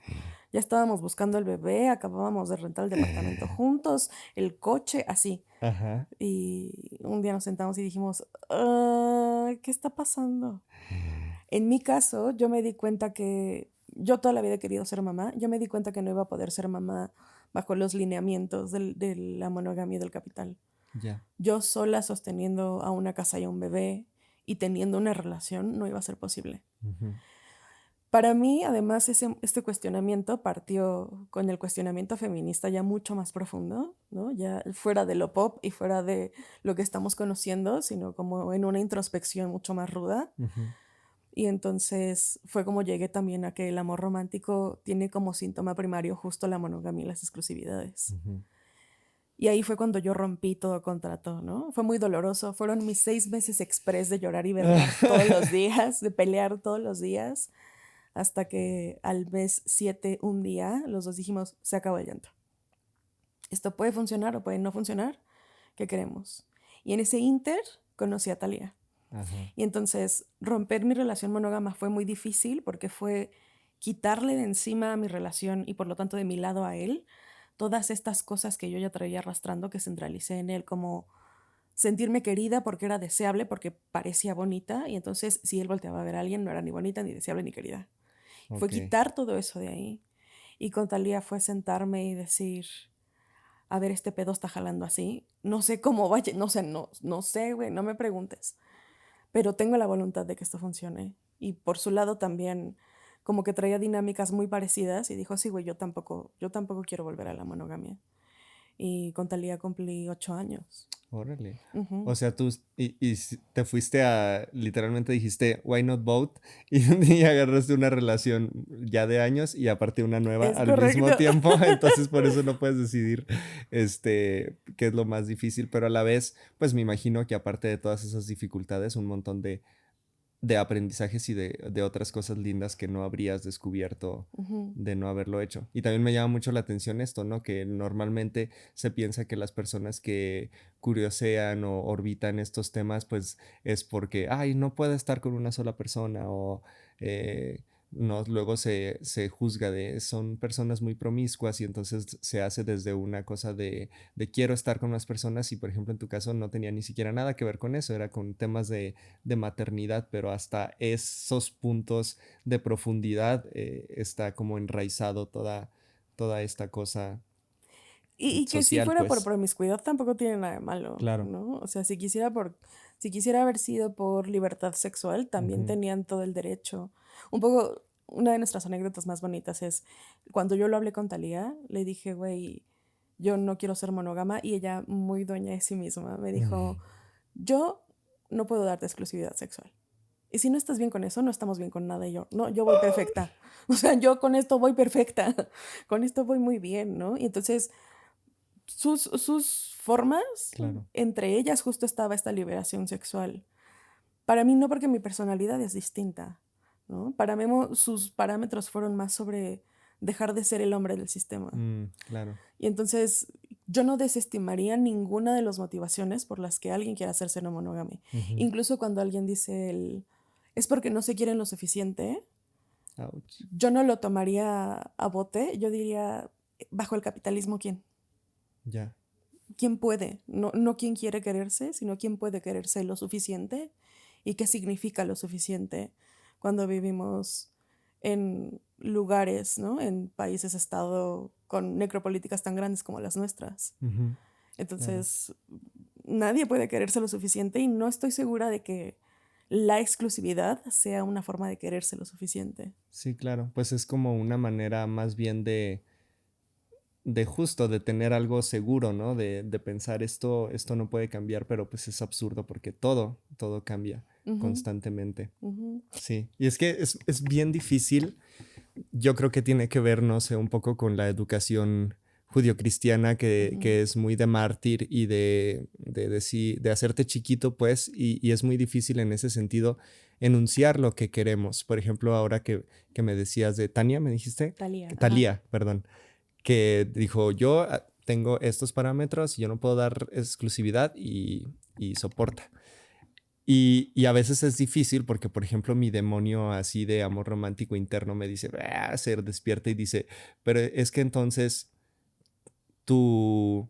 ya estábamos buscando el bebé, acabábamos de rentar el departamento juntos, el coche, así. Ajá. Y un día nos sentamos y dijimos, ¿qué está pasando? En mi caso, yo me di cuenta que yo toda la vida he querido ser mamá. Yo me di cuenta que no iba a poder ser mamá bajo los lineamientos de la monogamia y del capital. Ya. Yo sola sosteniendo a una casa y a un bebé y teniendo una relación no iba a ser posible. Ujú. Para mí, además, este cuestionamiento partió con el cuestionamiento feminista ya mucho más profundo, ¿no? Ya fuera de lo pop y fuera de lo que estamos conociendo, sino como en una introspección mucho más ruda. Ujú. Y entonces fue como llegué también a que el amor romántico tiene como síntoma primario justo la monogamia y las exclusividades. Ujú. Y ahí fue cuando yo rompí todo contrato, ¿no? Fue muy doloroso. Fueron mis 6 meses express de llorar y berrear todos los días, de pelear todos los días, hasta que al mes 7, un día, los dos dijimos, se acabó el llanto. Esto puede funcionar o puede no funcionar. ¿Qué queremos? Y en ese inter conocí a Talia. Ajá. Y entonces romper mi relación monógama fue muy difícil porque fue quitarle de encima a mi relación y por lo tanto de mi lado a él todas estas cosas que yo ya traía arrastrando que centralicé en él, como sentirme querida porque era deseable, porque parecía bonita y entonces si él volteaba a ver a alguien no era ni bonita, ni deseable, ni querida. Fue Ok. quitar todo eso de ahí. Y con Talía fue sentarme y decir, a ver, este pedo está jalando así. No sé cómo vaya, no sé, no sé, güey, no me preguntes. Pero tengo la voluntad de que esto funcione. Y por su lado también como que traía dinámicas muy parecidas y dijo, sí, güey, yo tampoco quiero volver a la monogamia. Y con Thalía cumplí 8 años. Órale. O Ujú. sea, tú te fuiste a, literalmente dijiste, why not both? Y, y agarraste una relación ya de años y aparte una nueva Es al mismo correcto. tiempo. Entonces por eso no puedes decidir qué es lo más difícil. Pero a la vez, pues me imagino que aparte de todas esas dificultades, un montón de aprendizajes y de otras cosas lindas que no habrías descubierto Ujú. de no haberlo hecho. Y también me llama mucho la atención esto, ¿no? Que normalmente se piensa que las personas que curiosean o orbitan estos temas, pues es porque, ay, no puedo estar con una sola persona o eh, no, luego se juzga de, son personas muy promiscuas y entonces se hace desde una cosa de quiero estar con más personas y por ejemplo en tu caso no tenía ni siquiera nada que ver con eso, era con temas de maternidad, pero hasta esos puntos de profundidad está como enraizado toda esta cosa Y que si social, fuera por pues. promiscuidad tampoco tiene nada de malo, Claro. ¿no? O sea, si quisiera haber sido por libertad sexual, también Ujú. tenían todo el derecho. Un poco, una de nuestras anécdotas más bonitas es cuando yo lo hablé con Thalía, le dije, güey, yo no quiero ser monógama, y ella, muy dueña de sí misma, me dijo, Mm. yo no puedo darte exclusividad sexual. Y si no estás bien con eso, no estamos bien con nada. Y yo, no, yo voy perfecta. O sea, yo con esto voy perfecta. Con esto voy muy bien, ¿no? Y entonces sus formas, Claro. entre ellas justo estaba esta liberación sexual. Para mí no, porque mi personalidad es distinta, ¿no? Para Memo sus parámetros fueron más sobre dejar de ser el hombre del sistema. Claro. Y entonces yo no desestimaría ninguna de las motivaciones por las que alguien quiera hacerse no monógame. Ujú. Incluso cuando alguien dice es porque no se quieren lo suficiente, Ouch. yo no lo tomaría a bote, yo diría, bajo el capitalismo, ¿quién? Ya. ¿Quién puede? No, no quién quiere quererse, sino quién puede quererse lo suficiente y qué significa lo suficiente cuando vivimos en lugares, ¿no? En países estado con necropolíticas tan grandes como las nuestras. Ujú. Claro. Entonces, nadie puede quererse lo suficiente y no estoy segura de que la exclusividad sea una forma de quererse lo suficiente. Sí, claro. Pues es como una manera más bien de justo, de tener algo seguro, ¿no? De pensar esto no puede cambiar, pero pues es absurdo porque todo cambia Ujú, constantemente. ujú, Sí, y es que es bien difícil. Yo creo que tiene que ver, no sé, un poco con la educación judio-cristiana ujú, que es muy de mártir y de hacerte chiquito, pues, y es muy difícil en ese sentido enunciar lo que queremos. Por ejemplo, ahora que me decías de Tania, ¿me dijiste? Talía, ajá. Talía, perdón, que dijo, yo tengo estos parámetros y yo no puedo dar exclusividad y soporta. Y a veces es difícil porque, por ejemplo, mi demonio así de amor romántico interno me dice, se despierta y dice, pero es que entonces tu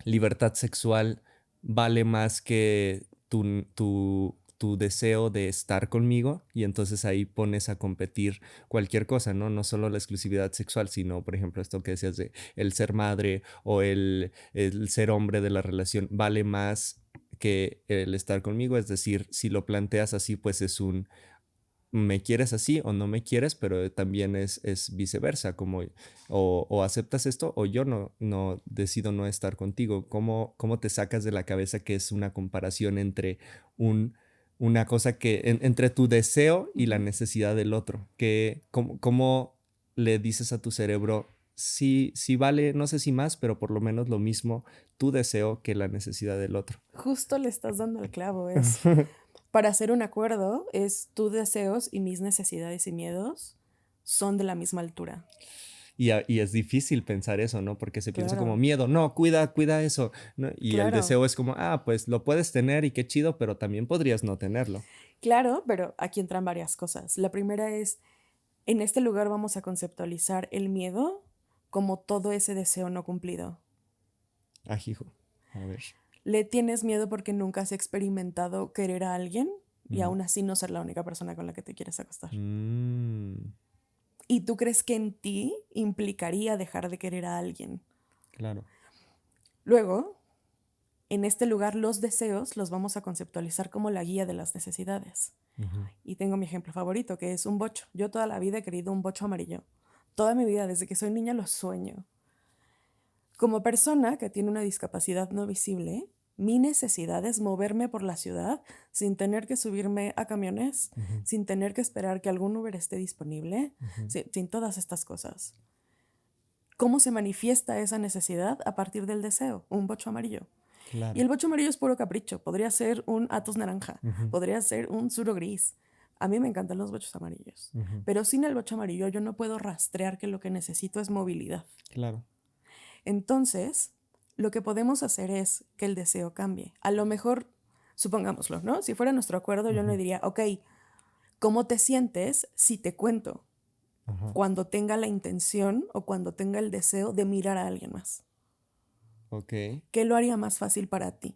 libertad sexual vale más que tu deseo de estar conmigo y entonces ahí pones a competir cualquier cosa, ¿no? No solo la exclusividad sexual, sino, por ejemplo, esto que decías de el ser madre o el ser hombre de la relación vale más que el estar conmigo, es decir, si lo planteas así, pues es un me quieres así o no me quieres, pero también es viceversa, como o aceptas esto o yo no decido no estar contigo. ¿Cómo te sacas de la cabeza que es una comparación entre una cosa entre tu deseo y la Ujú. necesidad del otro? ¿Cómo le dices a tu cerebro, sí vale, no sé si más, pero por lo menos lo mismo tu deseo que la necesidad del otro? Justo le estás dando al clavo, para hacer un acuerdo, es tus deseos y mis necesidades y miedos son de la misma altura. Y es difícil pensar eso, ¿no? Porque se piensa como Claro, miedo, no, cuida eso, ¿no? Y el claro, deseo es como, pues lo puedes tener y qué chido, pero también podrías no tenerlo. claro, pero aquí entran varias cosas. La primera es, en este lugar vamos a conceptualizar el miedo como todo ese deseo no cumplido. Ajijo. A ver. ¿Le tienes miedo porque nunca has experimentado querer a alguien y Mm. aún así no ser la única persona con la que te quieres acostar? Mm. ¿Y tú crees que en ti implicaría dejar de querer a alguien? Claro. Luego, En este lugar, los deseos los vamos a conceptualizar como la guía de las necesidades. Y tengo mi ejemplo favorito, que es un bocho. Yo toda la vida he querido un bocho amarillo. Toda mi vida, desde que soy niña, lo sueño. Como persona que tiene una discapacidad no visible, mi necesidad es moverme por la ciudad sin tener que subirme a camiones, sin tener que esperar que algún Uber esté disponible, sin todas estas cosas. ¿Cómo se manifiesta esa necesidad? A partir del deseo, un bocho amarillo. Claro. Y el bocho amarillo es puro capricho. Podría ser un Atos naranja, podría ser un Suro gris. A mí me encantan los bochos amarillos. Pero sin el bocho amarillo yo no puedo rastrear que lo que necesito es movilidad. Claro. Entonces, lo que podemos hacer es que el deseo cambie. A lo mejor, supongámoslo, ¿no? Si fuera nuestro acuerdo, yo le diría, ok, ¿cómo te sientes si te cuento cuando tenga la intención o cuando tenga el deseo de mirar a alguien más? Ok. ¿Qué lo haría más fácil para ti?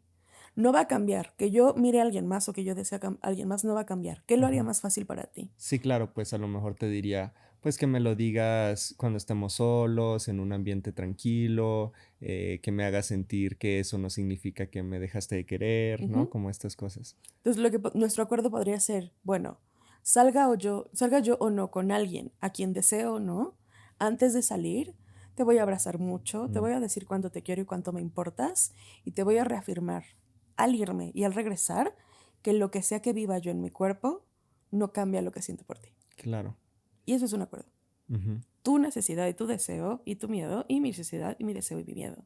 No va a cambiar. Que yo mire a alguien más o que yo desee a alguien más no va a cambiar. ¿Qué lo haría más fácil para ti? Sí, claro, pues a lo mejor te diría, pues que me lo digas cuando estemos solos, en un ambiente tranquilo, que me hagas sentir que eso no significa que me dejaste de querer, ¿no? Como estas cosas. Entonces, nuestro acuerdo podría ser, bueno, salga yo o no con alguien a quien deseo o no, antes de salir, te voy a abrazar mucho, te voy a decir cuánto te quiero y cuánto me importas, y te voy a reafirmar al irme y al regresar que lo que sea que viva yo en mi cuerpo no cambia lo que siento por ti. Claro. Y eso es un acuerdo. Tu necesidad y tu deseo y tu miedo y mi necesidad y mi deseo y mi miedo.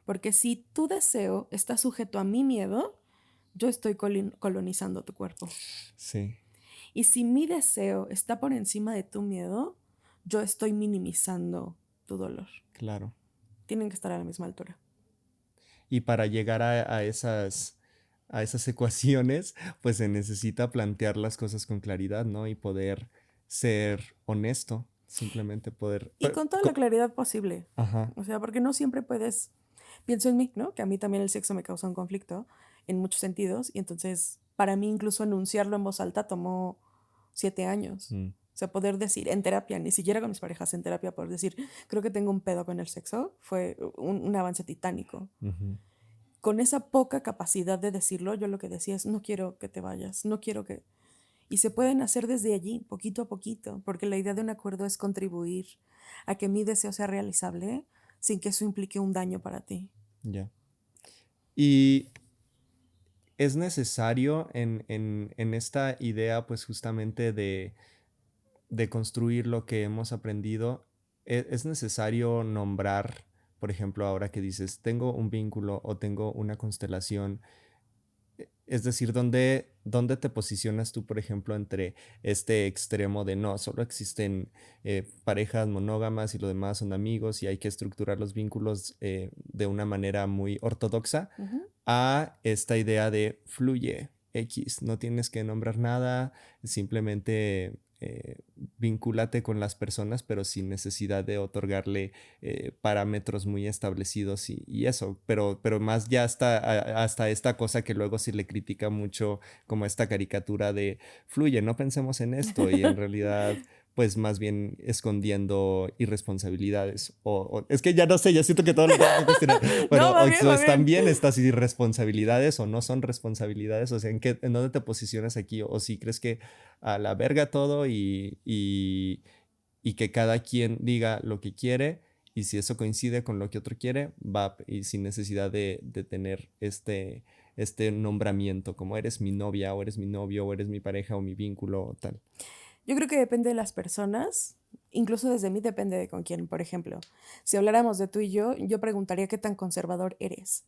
Porque si tu deseo está sujeto a mi miedo, yo estoy colonizando tu cuerpo. Sí. Y si mi deseo está por encima de tu miedo, yo estoy minimizando tu dolor. Claro. Tienen que estar a la misma altura. Y para llegar a esas ecuaciones, pues se necesita plantear las cosas con claridad, ¿no? Y poder ser honesto, simplemente poder... Y con toda la claridad posible. Ajá. O sea, porque no siempre puedes... Pienso en mí, ¿no? Que a mí también el sexo me causa un conflicto en muchos sentidos. Y entonces, para mí incluso enunciarlo en voz alta tomó 7 años. O sea, poder decir en terapia, ni siquiera con mis parejas en terapia, poder decir, creo que tengo un pedo con el sexo, fue un avance titánico. Con esa poca capacidad de decirlo, yo lo que decía es, no quiero que te vayas, no quiero que... Y se pueden hacer desde allí, poquito a poquito, porque la idea de un acuerdo es contribuir a que mi deseo sea realizable sin que eso implique un daño para ti. Ya. Y es necesario en esta idea, pues justamente de construir lo que hemos aprendido, es necesario nombrar, por ejemplo, ahora que dices, tengo un vínculo o tengo una constelación. Es decir, ¿dónde te posicionas tú, por ejemplo, entre este extremo de no, solo existen parejas monógamas y lo demás son amigos y hay que estructurar los vínculos de una manera muy ortodoxa, a esta idea de fluye X, no tienes que nombrar nada, simplemente vincúlate con las personas, pero sin necesidad de otorgarle parámetros muy establecidos y eso, pero más ya hasta esta cosa que luego se le critica mucho como esta caricatura de fluye, no pensemos en esto y en realidad pues más bien escondiendo irresponsabilidades es que ya no sé, ya siento que todo lo tengo que cuestionar, pero No, va bien, va están bien. bien estas irresponsabilidades o no son responsabilidades, o sea, en dónde te posicionas aquí o si crees que a la verga todo y que cada quien diga lo que quiere y si eso coincide con lo que otro quiere, va y sin necesidad de tener este nombramiento como eres mi novia o eres mi novio o eres mi pareja o mi vínculo o tal. Yo creo que depende de las personas, incluso desde mí depende de con quién. Por ejemplo, si habláramos de tú y yo preguntaría qué tan conservador eres.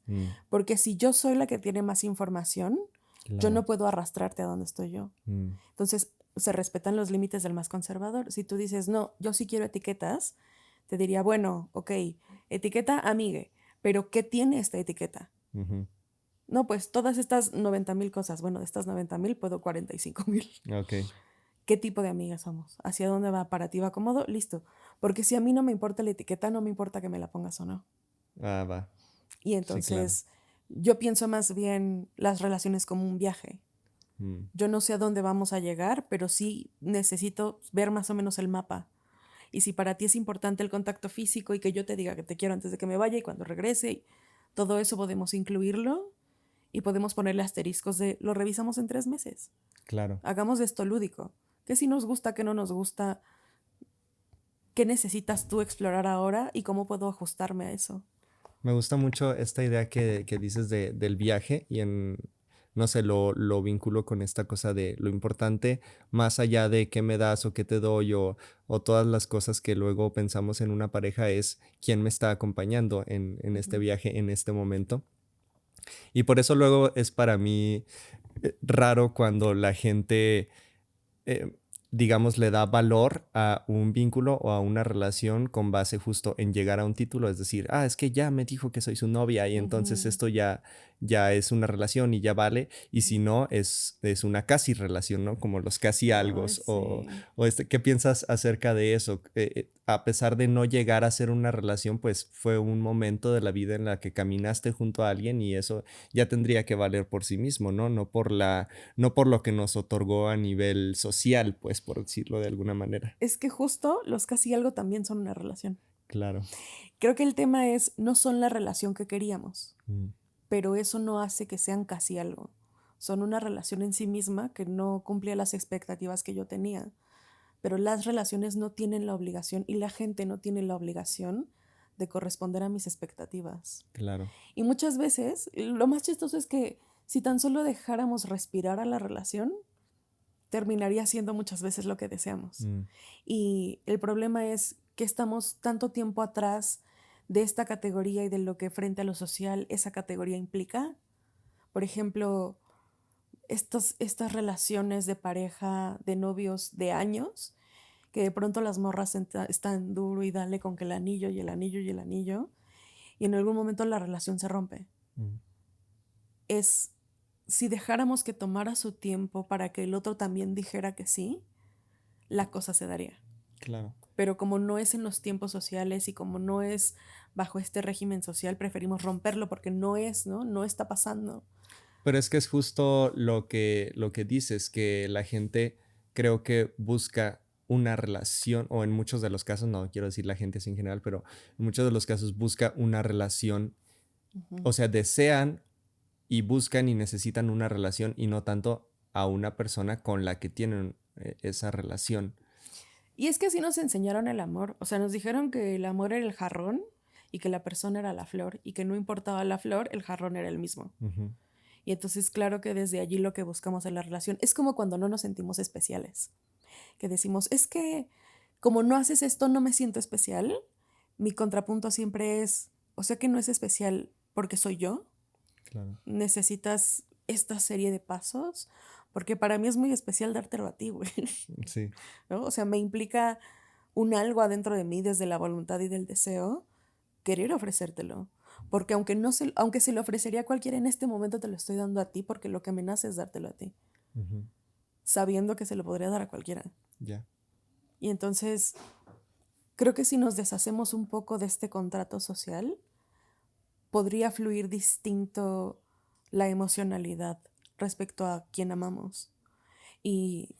Porque si yo soy la que tiene más información, yo no puedo arrastrarte a donde estoy yo. Entonces, se respetan los límites del más conservador. Si tú dices, no, yo sí quiero etiquetas, te diría, bueno, ok, etiqueta amigue, pero ¿qué tiene esta etiqueta? No, pues todas estas 90,000 cosas. Bueno, de estas 90,000 puedo 45,000. Ok. ¿Qué tipo de amigas somos? ¿Hacia dónde va? ¿Para ti va cómodo? Listo. Porque si a mí no me importa la etiqueta, no me importa que me la pongas o no. Ah, va. Y Sí, claro. entonces yo pienso más bien las relaciones como un viaje. Yo no sé a dónde vamos a llegar, pero sí necesito ver más o menos el mapa. Y si para ti es importante el contacto físico y que yo te diga que te quiero antes de que me vaya y cuando regrese, y todo eso podemos incluirlo, Y podemos ponerle asteriscos de lo revisamos en 3 meses. Claro. Hagamos de esto lúdico. ¿Qué sí nos gusta, qué no nos gusta? ¿Qué necesitas tú explorar ahora y cómo puedo ajustarme a eso? Me gusta mucho esta idea que dices del viaje y no sé, lo vinculo con esta cosa de lo importante, más allá de qué me das o qué te doy o todas las cosas que luego pensamos en una pareja, es quién me está acompañando en este Ujú. viaje, en este momento. Y por eso luego es para mí raro cuando la gente eh, digamos, le da valor a un vínculo o a una relación con base justo en llegar a un título, es decir, es que ya me dijo que soy su novia y entonces Ujú. esto ya es una relación y ya vale, y si no, es una casi relación, ¿no? Como los casi Ay, algos, sí. ¿qué piensas acerca de eso? A pesar de no llegar a ser una relación, pues fue un momento de la vida en la que caminaste junto a alguien y eso ya tendría que valer por sí mismo, ¿no? No por lo que nos otorgó a nivel social, pues por decirlo de alguna manera. Es que justo los casi algo también son una relación. Claro. Creo que el tema es, no son la relación que queríamos, Mm, pero eso no hace que sean casi algo. Son una relación en sí misma que no cumplía las expectativas que yo tenía. Pero las relaciones no tienen la obligación y la gente no tiene la obligación de corresponder a mis expectativas. claro. Y muchas veces, lo más chistoso es que si tan solo dejáramos respirar a la relación, terminaría siendo muchas veces lo que deseamos. Mm, Y el problema es que estamos tanto tiempo atrás de esta categoría y de lo que frente a lo social esa categoría implica. Por ejemplo, estas relaciones de pareja, de novios de años, que de pronto las morras están duro y dale con que el anillo y el anillo y el anillo, y en algún momento la relación se rompe. mm, Es si dejáramos que tomara su tiempo para que el otro también dijera que sí, la cosa se daría. claro. Pero como no es en los tiempos sociales y como no es bajo este régimen social, preferimos romperlo porque no es, ¿no? No está pasando. Pero es que es justo lo que dices, que la gente creo que busca una relación, o en muchos de los casos, no quiero decir la gente así en general, pero en muchos de los casos busca una relación, Ujú. o sea, desean y buscan y necesitan una relación y no tanto a una persona con la que tienen esa relación. Y es que así nos enseñaron el amor. O sea, nos dijeron que el amor era el jarrón y que la persona era la flor y que no importaba la flor, el jarrón era el mismo. Ujú, Y entonces, claro que desde allí lo que buscamos en la relación es como cuando no nos sentimos especiales, que decimos, es que como no haces esto, no me siento especial. Mi contrapunto siempre es, o sea que no es especial porque soy yo. claro. Necesitas esta serie de pasos, porque para mí es muy especial dártelo a ti, güey. Sí, ¿No? O sea, me implica un algo adentro de mí desde la voluntad y del deseo, querer ofrecértelo. Porque aunque se lo ofrecería a cualquiera en este momento, te lo estoy dando a ti porque lo que me nace es dártelo a ti, ujú, sabiendo que se lo podría dar a cualquiera. ya. Y entonces, creo que si nos deshacemos un poco de este contrato social, podría fluir distinto la emocionalidad respecto a quien amamos. Y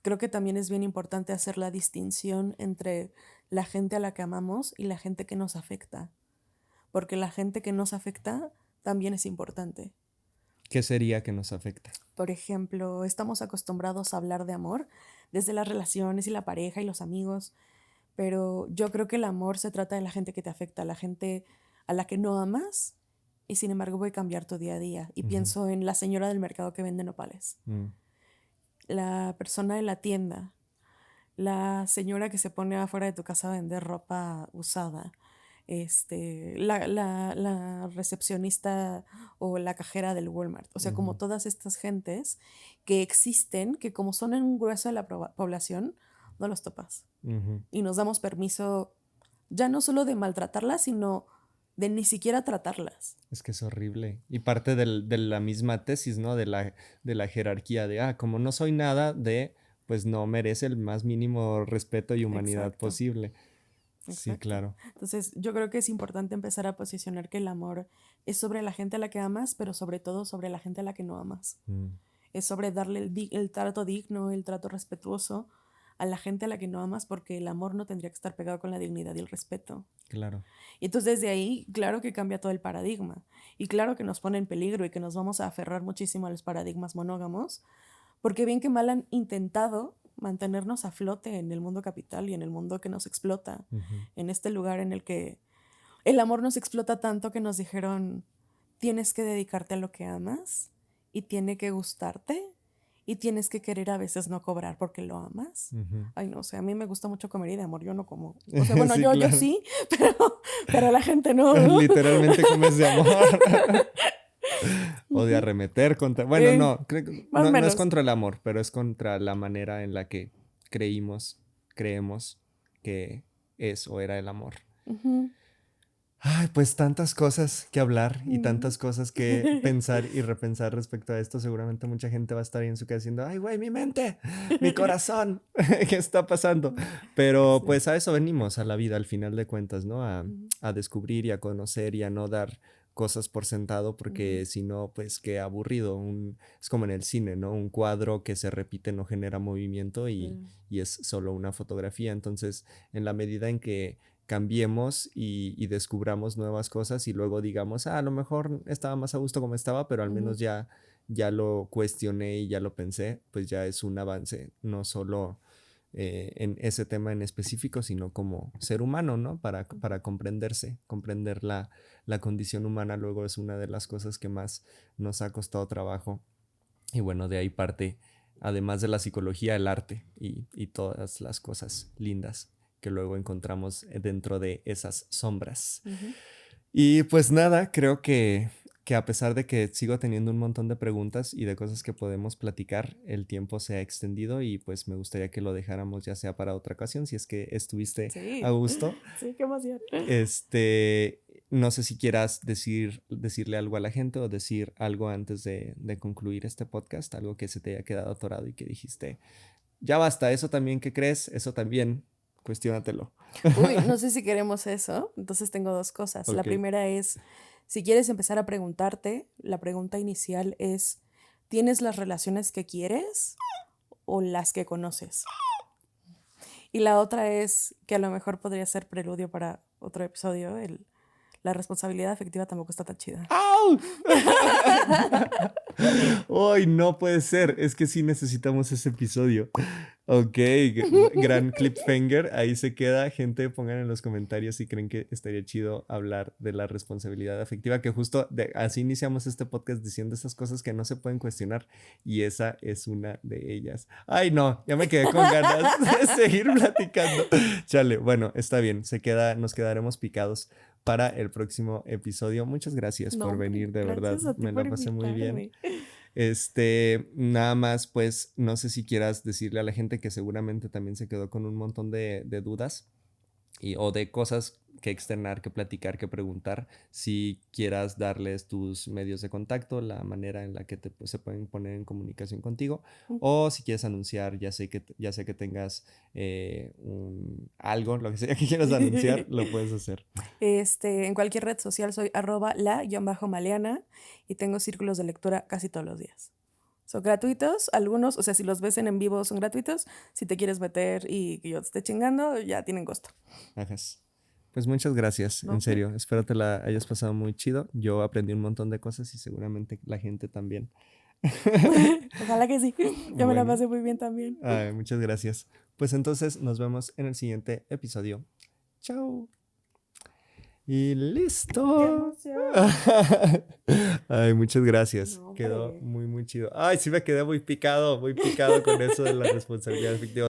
creo que también es bien importante hacer la distinción entre la gente a la que amamos y la gente que nos afecta, porque la gente que nos afecta también es importante. ¿Qué sería que nos afecta? Por ejemplo, estamos acostumbrados a hablar de amor desde las relaciones y la pareja y los amigos, pero yo creo que el amor se trata de la gente que te afecta, la gente a la que no amas y sin embargo voy a cambiar tu día a día. Y Ujú, pienso en la señora del mercado que vende nopales, mm, la persona de la tienda, la señora que se pone afuera de tu casa a vender ropa usada, la recepcionista o la cajera del Walmart. O sea, como ujú, todas estas gentes que existen, que como son en un grueso de la población, no los topas. ujú. Y nos damos permiso ya no solo de maltratarlas, sino de ni siquiera tratarlas. Es que es horrible. Y parte de la misma tesis, ¿no? De la jerarquía de, como no soy nada de, pues no merece el más mínimo respeto y humanidad Exacto, posible. Sí, exacto. claro. Entonces, yo creo que es importante empezar a posicionar que el amor es sobre la gente a la que amas, pero sobre todo sobre la gente a la que no amas. Mm, Es sobre darle el trato digno, el trato respetuoso a la gente a la que no amas, porque el amor no tendría que estar pegado con la dignidad y el respeto. Claro. Y entonces desde ahí, claro que cambia todo el paradigma. Y claro que nos pone en peligro y que nos vamos a aferrar muchísimo a los paradigmas monógamos, porque bien que mal han intentado mantenernos a flote en el mundo capital y en el mundo que nos explota, en este lugar en el que el amor nos explota tanto que nos dijeron, tienes que dedicarte a lo que amas y tiene que gustarte y tienes que querer a veces no cobrar porque lo amas. Ay, no, o sea, a mí me gusta mucho comer y de amor yo no como. O sea, bueno, Sí, yo claro. sí, pero la gente no. Literalmente comes de amor. O de arremeter contra... Bueno, no, más o no es menos. contra el amor, pero es contra la manera en la que creemos que es o era el amor. Ujú. Ay, pues tantas cosas que hablar y tantas cosas que pensar y repensar respecto a esto. Seguramente mucha gente va a estar ahí en su casa diciendo, ay, güey, mi mente, mi corazón, ¿qué está pasando? Pero Sí. pues a eso venimos, a la vida al final de cuentas, ¿no? Ujú. A descubrir y a conocer y a no dar cosas por sentado, porque si no, pues qué aburrido. Es como en el cine, ¿no? Un cuadro que se repite no genera movimiento y es solo una fotografía. Entonces, en la medida en que cambiemos y descubramos nuevas cosas y luego digamos, a lo mejor estaba más a gusto como estaba, pero al menos ya lo cuestioné y ya lo pensé, pues ya es un avance, no solo en ese tema en específico, sino como ser humano, ¿no? Para comprenderse, comprender la condición humana luego es una de las cosas que más nos ha costado trabajo. Y bueno, de ahí parte, además de la psicología, el arte y todas las cosas lindas que luego encontramos dentro de esas sombras. Y pues nada, creo que a pesar de que sigo teniendo un montón de preguntas y de cosas que podemos platicar, el tiempo se ha extendido y pues me gustaría que lo dejáramos ya sea para otra ocasión, si es que estuviste a gusto. Sí, qué emoción. No sé si quieras decirle algo a la gente o decir algo antes de concluir este podcast, algo que se te haya quedado atorado y que dijiste, ya basta, eso también que crees, eso también, cuestiónatelo. Uy, no sé si queremos eso. Entonces tengo dos cosas. La Ok. primera es, si quieres empezar a preguntarte, la pregunta inicial es, ¿tienes las relaciones que quieres o las que conoces? Y la otra es, que a lo mejor podría ser preludio para otro episodio, la responsabilidad afectiva tampoco está tan chida. ¡Au! ¡Ay, no puede ser! Es que sí necesitamos ese episodio. Ok, gran cliffhanger. Ahí se queda. Gente, pongan en los comentarios si creen que estaría chido hablar de la responsabilidad afectiva, que justo así iniciamos este podcast diciendo esas cosas que no se pueden cuestionar y esa es una de ellas. ¡Ay, no! Ya me quedé con ganas de seguir platicando. Chale, bueno, está bien. Nos quedaremos picados para el próximo episodio. Muchas gracias por venir, de verdad. Me la pasé muy bien. Nada más, pues, no sé si quieras decirle a la gente que seguramente también se quedó con un montón de dudas o de cosas que externar, que platicar, que preguntar, si quieras darles tus medios de contacto, la manera en la que se pueden poner en comunicación contigo, o si quieres anunciar, ya sea que tengas algo, lo que sea que quieras anunciar, lo puedes hacer. En cualquier red social soy @la_maleana y tengo círculos de lectura casi todos los días. Son gratuitos, algunos, o sea, si los ves en vivo son gratuitos. Si te quieres meter y que yo te esté chingando, ya tienen costo. Ajas. Pues muchas gracias, en serio. Espero te la hayas pasado muy chido. Yo aprendí un montón de cosas y seguramente la gente también. Ojalá que sí. Yo me la pasé muy bien también. Ay, muchas gracias. Pues entonces nos vemos en el siguiente episodio. Chao. Y listo. Ay, muchas gracias. No, quedó muy, muy chido. Ay, sí me quedé muy picado con eso de la responsabilidad efectiva.